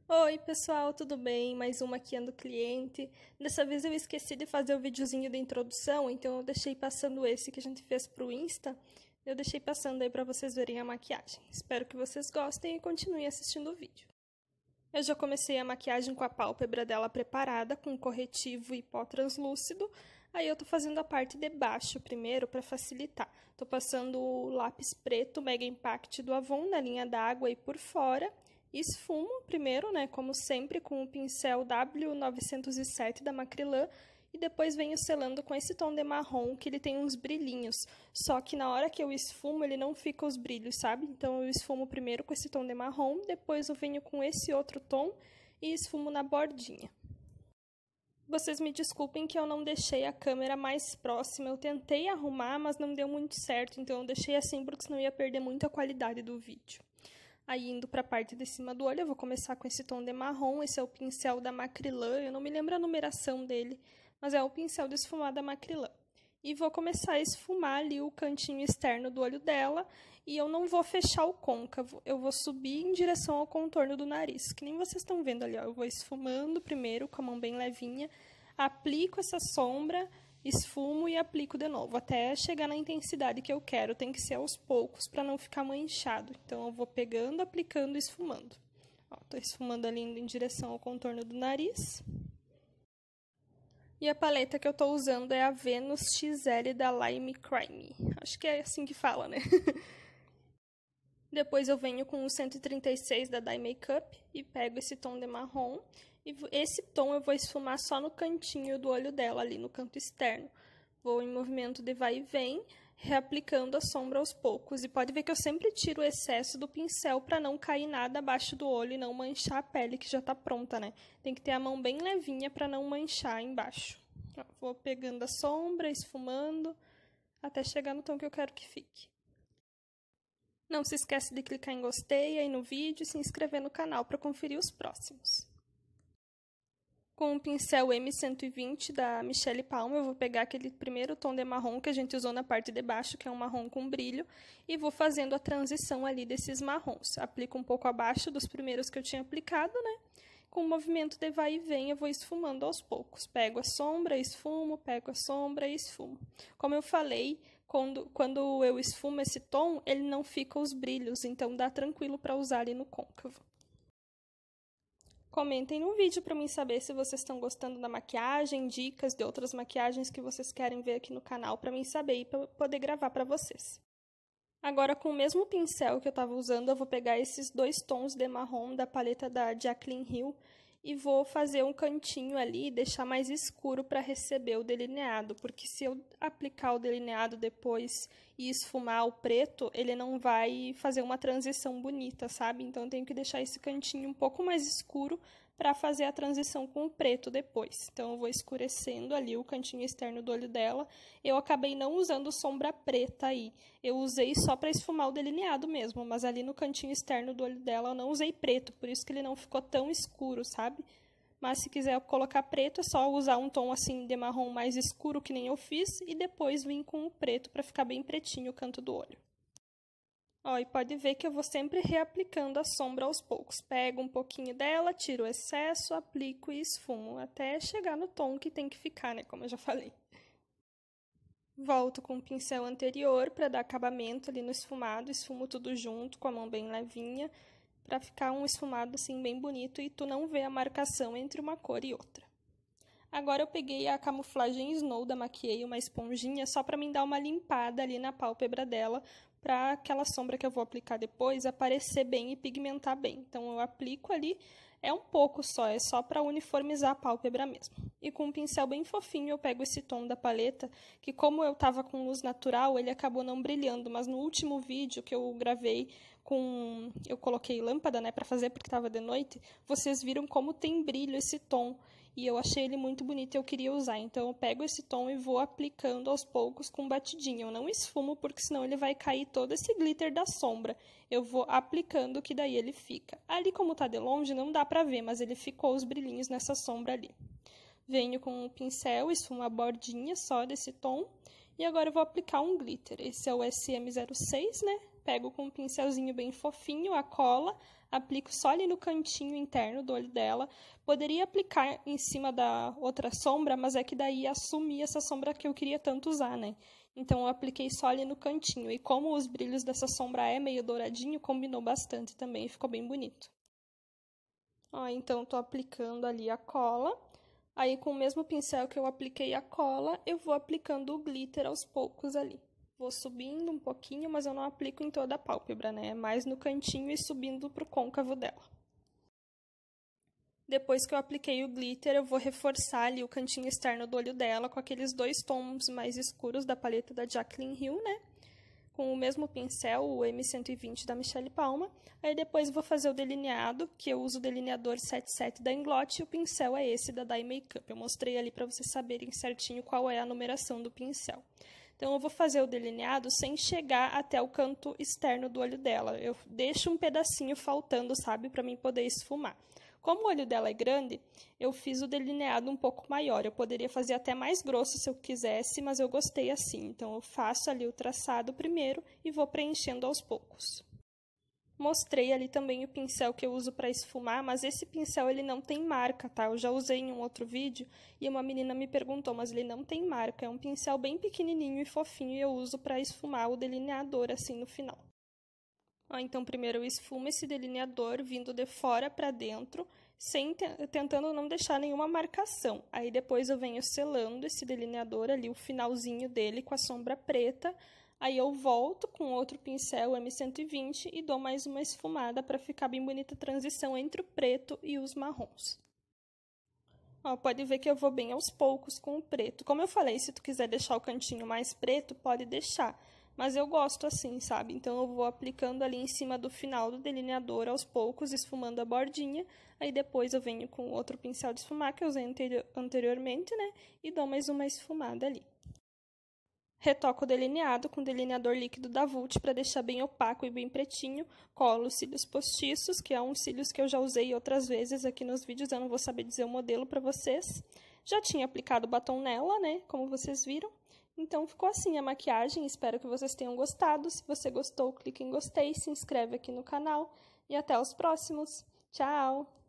Oi pessoal, tudo bem? Mais uma aqui do cliente. Dessa vez eu esqueci de fazer o videozinho da introdução, então eu deixei passando esse que a gente fez pro Insta. Eu deixei passando aí pra vocês verem a maquiagem. Espero que vocês gostem e continuem assistindo o vídeo. Eu já comecei a maquiagem com a pálpebra dela preparada, com corretivo e pó translúcido. Aí eu tô fazendo a parte de baixo primeiro para facilitar. Tô passando o lápis preto Mega Impact do Avon na linha d'água e por fora. Esfumo primeiro, né, como sempre, com o pincel W907 da Macrylan. E depois venho selando com esse tom de marrom, que ele tem uns brilhinhos. Só que na hora que eu esfumo, ele não fica os brilhos, sabe? Então eu esfumo primeiro com esse tom de marrom, depois eu venho com esse outro tom e esfumo na bordinha. Vocês me desculpem que eu não deixei a câmera mais próxima. Eu tentei arrumar, mas não deu muito certo. Então eu deixei assim, porque senão ia perder muito a qualidade do vídeo. Aí, indo para a parte de cima do olho, eu vou começar com esse tom de marrom. Esse é o pincel da Macrylan, eu não me lembro a numeração dele, mas é o pincel de esfumar da Macrylan. E vou começar a esfumar ali o cantinho externo do olho dela, e eu não vou fechar o côncavo, eu vou subir em direção ao contorno do nariz, que nem vocês estão vendo ali, ó. Eu vou esfumando primeiro, com a mão bem levinha, aplico essa sombra, esfumo e aplico de novo, até chegar na intensidade que eu quero. Tem que ser aos poucos para não ficar manchado. Então, eu vou pegando, aplicando e esfumando. Ó, tô esfumando ali indo em direção ao contorno do nariz. E a paleta que eu tô usando é a Venus XL da Lime Crime. Acho que é assim que fala, né? Depois eu venho com o 136 da Dye Makeup e pego esse tom de marrom. E esse tom eu vou esfumar só no cantinho do olho dela, ali no canto externo. Vou em movimento de vai e vem, reaplicando a sombra aos poucos. E pode ver que eu sempre tiro o excesso do pincel para não cair nada abaixo do olho e não manchar a pele que já tá pronta, né? Tem que ter a mão bem levinha para não manchar embaixo. Ó, vou pegando a sombra, esfumando, até chegar no tom que eu quero que fique. Não se esquece de clicar em gostei aí no vídeo e se inscrever no canal para conferir os próximos. Com o pincel M120 da Michelle Palma, eu vou pegar aquele primeiro tom de marrom que a gente usou na parte de baixo, que é um marrom com brilho, e vou fazendo a transição ali desses marrons. Aplico um pouco abaixo dos primeiros que eu tinha aplicado, né? Com o movimento de vai e vem, eu vou esfumando aos poucos. Pego a sombra, esfumo, pego a sombra e esfumo. Como eu falei, quando eu esfumo esse tom, ele não fica os brilhos, então dá tranquilo para usar ali no côncavo. Comentem no vídeo para mim saber se vocês estão gostando da maquiagem, dicas de outras maquiagens que vocês querem ver aqui no canal para mim saber e para poder gravar para vocês. Agora, com o mesmo pincel que eu estava usando, eu vou pegar esses dois tons de marrom da paleta da Jaclyn Hill e vou fazer um cantinho ali e deixar mais escuro para receber o delineado, porque se eu aplicar o delineado depois e esfumar o preto, ele não vai fazer uma transição bonita, sabe? Então, eu tenho que deixar esse cantinho um pouco mais escuro para fazer a transição com o preto depois. Então, eu vou escurecendo ali o cantinho externo do olho dela. Eu acabei não usando sombra preta aí. Eu usei só para esfumar o delineado mesmo, mas ali no cantinho externo do olho dela eu não usei preto, por isso que ele não ficou tão escuro, sabe? Mas se quiser colocar preto, é só usar um tom assim de marrom mais escuro, que nem eu fiz, e depois vir com o preto para ficar bem pretinho o canto do olho. Ó, e pode ver que eu vou sempre reaplicando a sombra aos poucos. Pego um pouquinho dela, tiro o excesso, aplico e esfumo, até chegar no tom que tem que ficar, né, como eu já falei. Volto com o pincel anterior para dar acabamento ali no esfumado, esfumo tudo junto com a mão bem levinha, para ficar um esfumado assim bem bonito e tu não vê a marcação entre uma cor e outra. Agora eu peguei a camuflagem Snow da Maquiei, uma esponjinha, só para mim dar uma limpada ali na pálpebra dela, para aquela sombra que eu vou aplicar depois aparecer bem e pigmentar bem. Então, eu aplico ali, é um pouco só, é só para uniformizar a pálpebra mesmo. E com um pincel bem fofinho, eu pego esse tom da paleta, que como eu tava com luz natural, ele acabou não brilhando, mas no último vídeo que eu gravei eu coloquei lâmpada, né, para fazer porque tava de noite, vocês viram como tem brilho esse tom. E eu achei ele muito bonito e eu queria usar. Então, eu pego esse tom e vou aplicando aos poucos com batidinho. Eu não esfumo, porque senão ele vai cair todo esse glitter da sombra. Eu vou aplicando, que daí ele fica. Ali, como tá de longe, não dá pra ver, mas ele ficou os brilhinhos nessa sombra ali. Venho com o pincel, esfumo a bordinha só desse tom. E agora eu vou aplicar um glitter. Esse é o SM06, né? pego com um pincelzinho bem fofinho a cola, aplico só ali no cantinho interno do olho dela. Poderia aplicar em cima da outra sombra, mas é que daí ia assumir essa sombra que eu queria tanto usar, né? Então, eu apliquei só ali no cantinho. E como os brilhos dessa sombra é meio douradinho, combinou bastante também, ficou bem bonito. Ó, então, tô aplicando ali a cola. Aí, com o mesmo pincel que eu apliquei a cola, eu vou aplicando o glitter aos poucos ali. Vou subindo um pouquinho, mas eu não aplico em toda a pálpebra, né? É mais no cantinho e subindo pro côncavo dela. Depois que eu apliquei o glitter, eu vou reforçar ali o cantinho externo do olho dela com aqueles 2 tons mais escuros da paleta da Jaclyn Hill, né? Com o mesmo pincel, o M120 da Michelle Palma. Aí depois eu vou fazer o delineado, que eu uso o delineador 77 da Inglot, e o pincel é esse da Dye Makeup. Eu mostrei ali para vocês saberem certinho qual é a numeração do pincel. Então, eu vou fazer o delineado sem chegar até o canto externo do olho dela. Eu deixo um pedacinho faltando, sabe, para mim poder esfumar. Como o olho dela é grande, eu fiz o delineado um pouco maior. Eu poderia fazer até mais grosso se eu quisesse, mas eu gostei assim. Então, eu faço ali o traçado primeiro e vou preenchendo aos poucos. Mostrei ali também o pincel que eu uso para esfumar, mas esse pincel ele não tem marca, tá? Eu já usei em um outro vídeo e uma menina me perguntou, mas ele não tem marca. É um pincel bem pequenininho e fofinho e eu uso para esfumar o delineador assim no final. Ó, então, primeiro eu esfumo esse delineador vindo de fora para dentro, tentando não deixar nenhuma marcação. Aí depois eu venho selando esse delineador ali, o finalzinho dele com a sombra preta. Aí eu volto com outro pincel M120 e dou mais uma esfumada para ficar bem bonita a transição entre o preto e os marrons. Ó, pode ver que eu vou bem aos poucos com o preto. Como eu falei, se tu quiser deixar o cantinho mais preto, pode deixar. Mas eu gosto assim, sabe? Então, eu vou aplicando ali em cima do final do delineador aos poucos, esfumando a bordinha. Aí, depois eu venho com outro pincel de esfumar que eu usei anteriormente, né? E dou mais uma esfumada ali. Retoco o delineado com o delineador líquido da Vult para deixar bem opaco e bem pretinho. Colo os cílios postiços, que é uns cílios que eu já usei outras vezes aqui nos vídeos, eu não vou saber dizer o modelo para vocês. Já tinha aplicado batom nela, né, como vocês viram. Então, ficou assim a maquiagem, espero que vocês tenham gostado. Se você gostou, clique em gostei, se inscreve aqui no canal e até os próximos. Tchau!